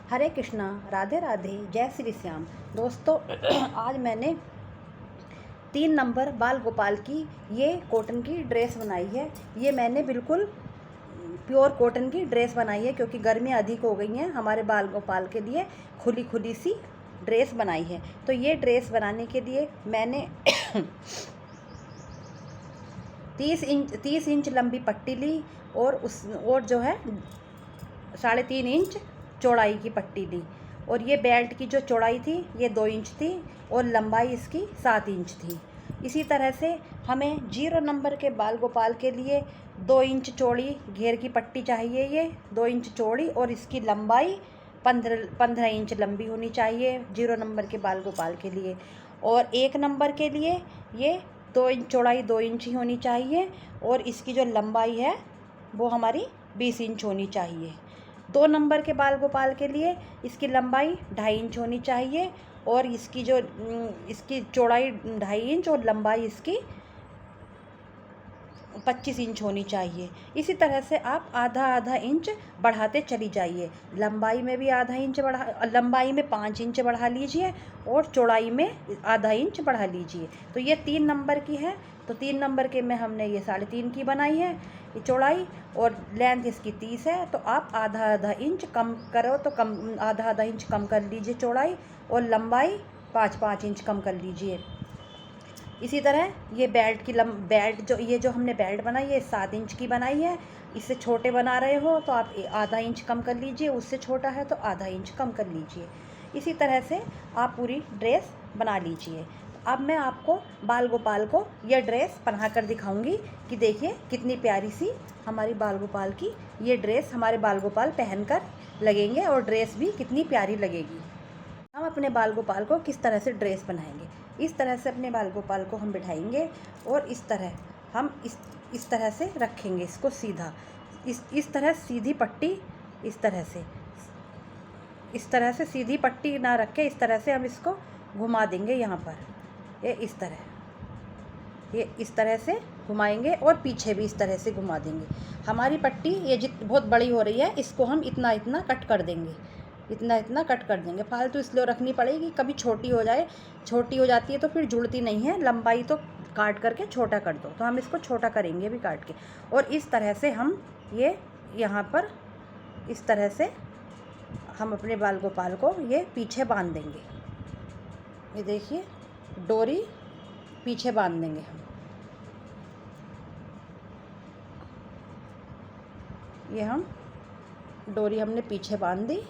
हरे कृष्णा, राधे राधे, जय श्री श्याम। दोस्तों आज मैंने 3 नंबर बाल गोपाल की ये कॉटन की ड्रेस बनाई है। ये मैंने बिल्कुल प्योर कॉटन की ड्रेस बनाई है क्योंकि गर्मियाँ अधिक हो गई हैं। हमारे बाल गोपाल के लिए खुली खुली सी ड्रेस बनाई है। तो ये ड्रेस बनाने के लिए मैंने 30 इंच लंबी पट्टी ली और जो है 3.5 इंच चौड़ाई की पट्टी ली। और ये बेल्ट की जो चौड़ाई थी ये 2 इंच थी और लंबाई इसकी 7 इंच थी। इसी तरह से हमें 0 नंबर के बाल गोपाल के लिए 2 इंच चौड़ी घेर की पट्टी चाहिए। ये 2 इंच चौड़ी और इसकी लंबाई 15 इंच लंबी होनी चाहिए 0 नंबर के बाल गोपाल के लिए। और 1 नंबर के लिए ये 2 इंच चौड़ाई 2 इंच ही होनी चाहिए और इसकी जो लंबाई है वो हमारी 20 इंच होनी चाहिए। 2 नंबर के बाल गोपाल के लिए इसकी लंबाई 2.5 इंच होनी चाहिए और इसकी चौड़ाई 2.5 इंच और लंबाई इसकी 25 इंच होनी चाहिए। इसी तरह से आप आधा आधा इंच बढ़ाते चली जाइए। लंबाई में भी लंबाई में 5 इंच बढ़ा लीजिए और चौड़ाई में आधा इंच बढ़ा लीजिए। तो ये 3 नंबर की है। तो 3 नंबर के में हमने ये 3.5 की बनाई है ये चौड़ाई और लेंथ इसकी 30 है। तो आप आधा आधा इंच कम करो तो आधा आधा इंच कम कर लीजिए चौड़ाई और लंबाई 5 इंच कम कर लीजिए। इसी तरह ये ये जो हमने बेल्ट बनाई है 7 इंच की बनाई है। इससे छोटे बना रहे हो तो आप आधा इंच कम कर लीजिए, उससे छोटा है तो आधा इंच कम कर लीजिए। इसी तरह से आप पूरी ड्रेस बना लीजिए। अब मैं आपको बाल गोपाल को यह ड्रेस पहना कर दिखाऊंगी कि देखिए कितनी प्यारी सी हमारी बाल गोपाल की ये ड्रेस हमारे बाल गोपाल पहन कर लगेंगे और ड्रेस भी कितनी प्यारी लगेगी। हम अपने बाल गोपाल को किस तरह से ड्रेस बनाएंगे। इस तरह से अपने बाल गोपाल को हम बिठाएंगे और इस तरह से रखेंगे इसको सीधा। इस तरह सीधी पट्टी इस तरह से सीधी पट्टी ना रख के इस तरह से हम इसको घुमा देंगे। यहाँ पर ये इस तरह से घुमाएंगे और पीछे भी इस तरह से घुमा देंगे। हमारी पट्टी ये बहुत बड़ी हो रही है, इसको हम इतना कट कर देंगे, इतना कट कर देंगे। फालतू इसलिए रखनी पड़ेगी, कभी छोटी हो जाती है तो फिर जुड़ती नहीं है। लंबाई तो काट करके छोटा कर दो, तो हम इसको छोटा करेंगे भी काट के। और इस तरह से हम ये यहाँ पर इस तरह से हम अपने बाल गोपाल को ये पीछे बांध देंगे। ये देखिए डोरी पीछे बांध देंगे हम। ये हम डोरी हमने पीछे बांध दी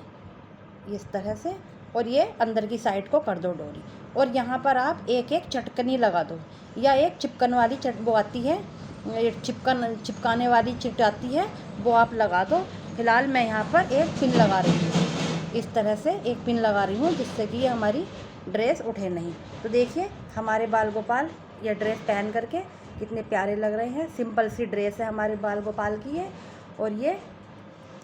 इस तरह से और ये अंदर की साइड को कर दो डोरी। और यहाँ पर आप एक चटकनी लगा दो या एक चिपकन वाली वो आती है, चिपकाने वाली चिट आती है, वो आप लगा दो। फिलहाल मैं यहाँ पर एक पिन लगा रही हूँ, इस तरह से एक पिन लगा रही हूँ जिससे कि ये हमारी ड्रेस उठे नहीं। तो देखिए हमारे बाल गोपाल ये ड्रेस पहन करके कितने प्यारे लग रहे हैं। सिंपल सी ड्रेस है हमारे बाल गोपाल की है और ये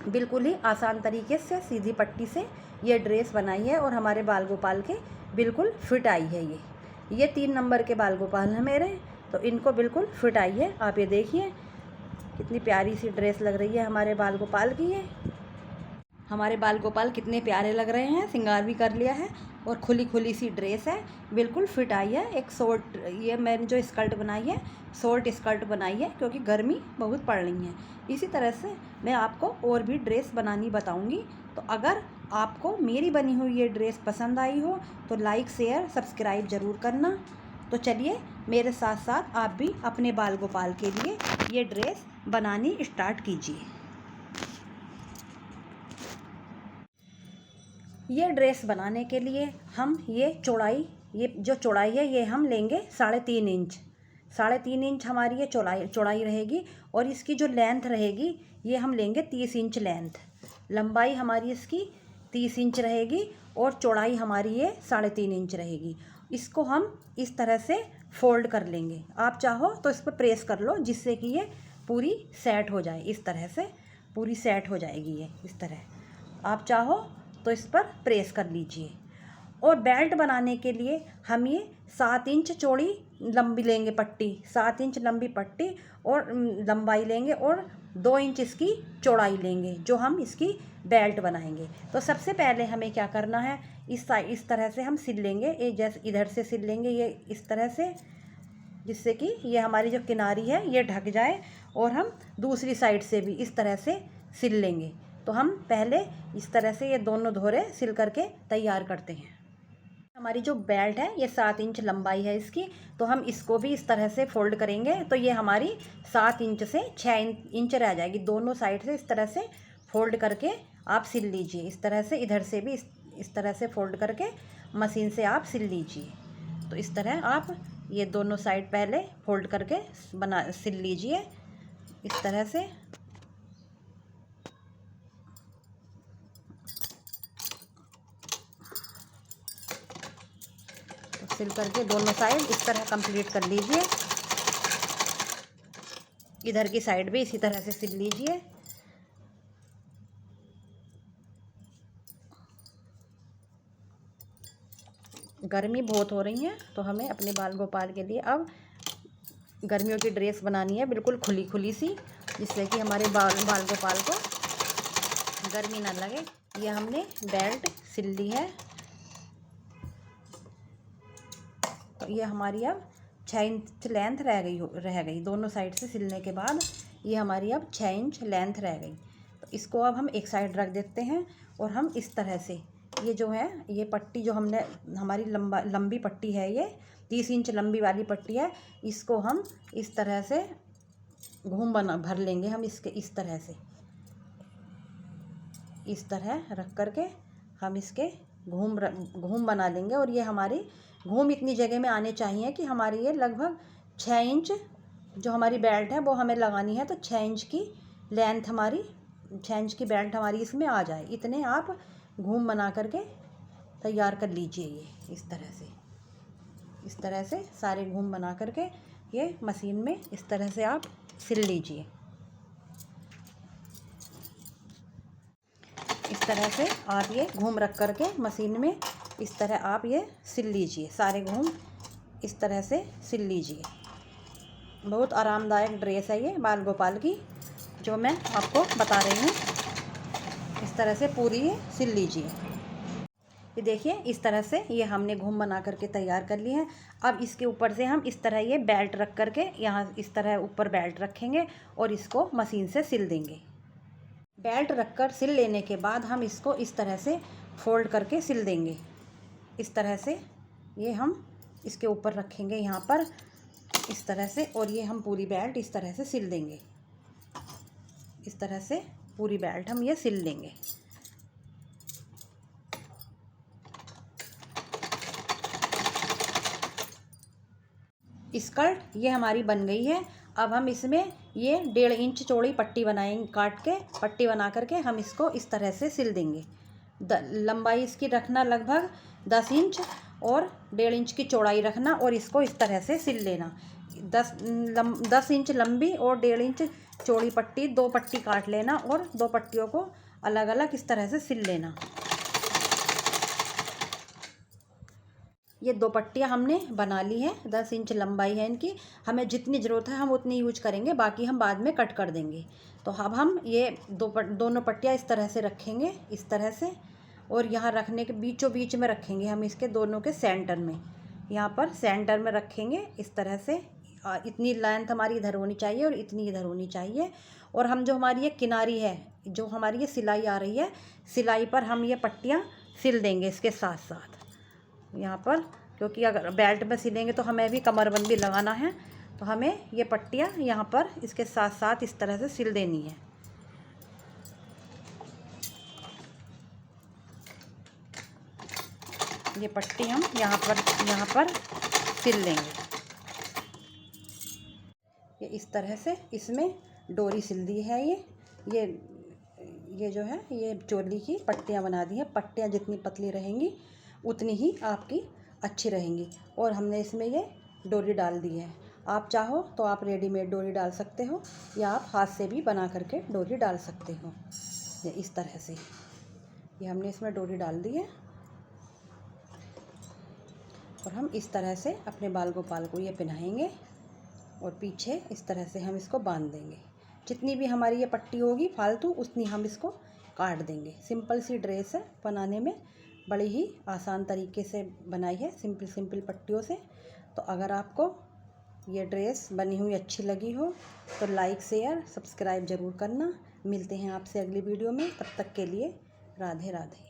बिल्कुल ही आसान तरीके से सीधी पट्टी से ये ड्रेस बनाई है और हमारे बाल गोपाल के बिल्कुल फिट आई है। ये 3 नंबर के बाल गोपाल हैं मेरे, तो इनको बिल्कुल फिट आई है। आप ये देखिए कितनी प्यारी सी ड्रेस लग रही है हमारे बाल गोपाल की। है हमारे बाल गोपाल कितने प्यारे लग रहे हैं, श्रृंगार भी कर लिया है और खुली सी ड्रेस है, बिल्कुल फिट आई है। एक शॉर्ट ये मैंने जो स्कर्ट बनाई है शॉर्ट स्कर्ट बनाई है क्योंकि गर्मी बहुत पड़ रही है। इसी तरह से मैं आपको और भी ड्रेस बनानी बताऊंगी। तो अगर आपको मेरी बनी हुई ये ड्रेस पसंद आई हो तो लाइक शेयर सब्सक्राइब ज़रूर करना। तो चलिए मेरे साथ साथ आप भी अपने बाल गोपाल के लिए ये ड्रेस बनानी स्टार्ट कीजिए। ये ड्रेस बनाने के लिए हम ये जो चौड़ाई है ये हम लेंगे 3.5 इंच। 3.5 इंच हमारी ये चौड़ाई रहेगी और इसकी जो लेंथ रहेगी ये हम लेंगे 30 इंच लेंथ। लंबाई हमारी इसकी 30 इंच रहेगी और चौड़ाई हमारी ये 3.5 इंच रहेगी। इसको हम इस तरह से फोल्ड कर लेंगे। आप चाहो तो इस पर प्रेस कर लो जिससे कि ये पूरी सेट हो जाए। इस तरह से पूरी सेट हो जाएगी ये इस तरह। आप चाहो तो इस पर प्रेस कर लीजिए। और बेल्ट बनाने के लिए हम ये 7 इंच चौड़ी लंबी लेंगे पट्टी, 7 इंच लंबी पट्टी और लंबाई लेंगे और 2 इंच इसकी चौड़ाई लेंगे जो हम इसकी बेल्ट बनाएंगे। तो सबसे पहले हमें क्या करना है, इस तरह से हम सिल लेंगे, ये जैसे इधर से सिल लेंगे ये इस तरह से, जिससे कि ये हमारी जो किनारी है ये ढक जाए, और हम दूसरी साइड से भी इस तरह से सिल लेंगे। तो हम पहले इस तरह से ये दोनों धोरे सिल करके तैयार करते हैं। हमारी जो बेल्ट है ये 7 इंच लंबाई है इसकी, तो हम इसको भी इस तरह से फोल्ड करेंगे तो ये हमारी 7 इंच से 6 इंच रह जाएगी। दोनों साइड से इस तरह से फोल्ड करके आप सिल लीजिए, इस तरह से इधर से भी इस तरह से फोल्ड करके मशीन से आप सिल लीजिए। तो इस तरह आप ये दोनों साइड पहले फोल्ड करके सिल लीजिए इस तरह से। तो सिल करके दोनों साइड इस तरह कंप्लीट कर लीजिए। इधर की साइड भी इसी तरह से सिल लीजिए। गर्मी बहुत हो रही है तो हमें अपने बाल गोपाल के लिए अब गर्मियों की ड्रेस बनानी है, बिल्कुल खुली खुली सी, जिससे कि हमारे बाल गोपाल को गर्मी ना लगे। ये हमने बेल्ट सिल ली है। तो ये हमारी अब 6 इंच लेंथ रह गई दोनों साइड से सिलने के बाद ये हमारी अब 6 इंच लेंथ रह गई। तो इसको अब हम एक साइड रख देते हैं और हम इस तरह से ये जो है ये पट्टी जो हमने हमारी लंबी पट्टी है, ये 30 इंच लंबी वाली पट्टी है, इसको हम इस तरह से घूम भर लेंगे। हम इसके इस तरह से इस तरह रख करके हम इसके घूम बना लेंगे। और ये हमारी घूम इतनी जगह में आने चाहिए कि हमारी ये लगभग 6 इंच जो हमारी बेल्ट है वो हमें लगानी है। तो 6 इंच की लेंथ हमारी 6 इंच की बेल्ट हमारी इसमें आ जाए, इतने आप घूम बना करके तैयार कर लीजिए। ये इस तरह से सारे घूम बना करके ये मशीन में इस तरह से आप सिल लीजिए। इस तरह से आप ये घूम रख करके मशीन में इस तरह आप ये सिल लीजिए, सारे घूम इस तरह से सिल लीजिए। बहुत आरामदायक ड्रेस है ये बाल गोपाल की जो मैं आपको बता रही हूँ। इस तरह से पूरी ये सिल लीजिए। ये देखिए इस तरह से ये हमने घूम बना करके तैयार कर लिए हैं। अब इसके ऊपर से हम इस तरह ये बेल्ट रख करके यहाँ इस तरह ऊपर बेल्ट रखेंगे और इसको मशीन से सिल देंगे। बेल्ट रखकर सिल लेने के बाद हम इसको इस तरह से फोल्ड करके सिल देंगे। इस तरह से ये हम इसके ऊपर रखेंगे यहाँ पर इस तरह से, और ये हम पूरी बेल्ट इस तरह से सिल देंगे। इस तरह से पूरी बेल्ट हम ये सिल लेंगे। स्कर्ट ये हमारी बन गई है। अब हम इसमें ये 1.5 इंच चौड़ी पट्टी बनाएंगे, काट के पट्टी बना करके हम इसको इस तरह से सिल देंगे। लंबाई इसकी रखना लगभग 10 इंच और 1.5 इंच की चौड़ाई रखना, और इसको इस तरह से सिल लेना। 10 इंच लंबी और 1.5 इंच चौड़ी पट्टी, 2 पट्टी काट लेना और 2 पट्टियों को अलग अलग इस तरह से सिल लेना। ये 2 पट्टियाँ हमने बना ली हैं, 10 इंच लंबाई है इनकी। हमें जितनी ज़रूरत है हम उतनी यूज करेंगे, बाकी हम बाद में कट कर देंगे। तो अब हम ये दोनों पट्टियाँ इस तरह से रखेंगे, इस तरह से, और यहाँ रखने के बीचों बीच में रखेंगे हम इसके दोनों के सेंटर में, यहाँ पर सेंटर में रखेंगे इस तरह से। इतनी लेंथ हमारी इधर होनी चाहिए और इतनी इधर होनी चाहिए। और हम जो हमारी ये किनारी है, जो हमारी ये सिलाई आ रही है, सिलाई पर हम ये पट्टियाँ सिल देंगे इसके साथ साथ यहाँ पर, क्योंकि अगर बेल्ट में सिलेंगे तो हमें भी कमरबंद भी लगाना है। तो हमें ये पट्टियाँ यहाँ पर इसके साथ साथ इस तरह से सिल देनी है। ये पट्टी हम यहाँ पर सिल लेंगे। ये इस तरह से इसमें डोरी सिल दी है। ये जो है ये चोली की पट्टियाँ बना दी हैं। पट्टियाँ जितनी पतली रहेंगी उतनी ही आपकी अच्छी रहेंगी। और हमने इसमें ये डोरी डाल दी है। आप चाहो तो आप रेडीमेड डोरी डाल सकते हो या आप हाथ से भी बना करके डोरी डाल सकते हो। ये इस तरह से ये हमने इसमें डोरी डाल दी है। और हम इस तरह से अपने बाल गोपाल को ये पहनाएंगे और पीछे इस तरह से हम इसको बांध देंगे। जितनी भी हमारी ये पट्टी होगी फालतू उतनी हम इसको काट देंगे। सिंपल सी ड्रेस है, बनाने में बड़ी ही आसान तरीके से बनाई है, सिंपल सिंपल पट्टियों से। तो अगर आपको ये ड्रेस बनी हुई अच्छी लगी हो तो लाइक शेयर सब्सक्राइब ज़रूर करना। मिलते हैं आपसे अगली वीडियो में, तब तक के लिए राधे राधे।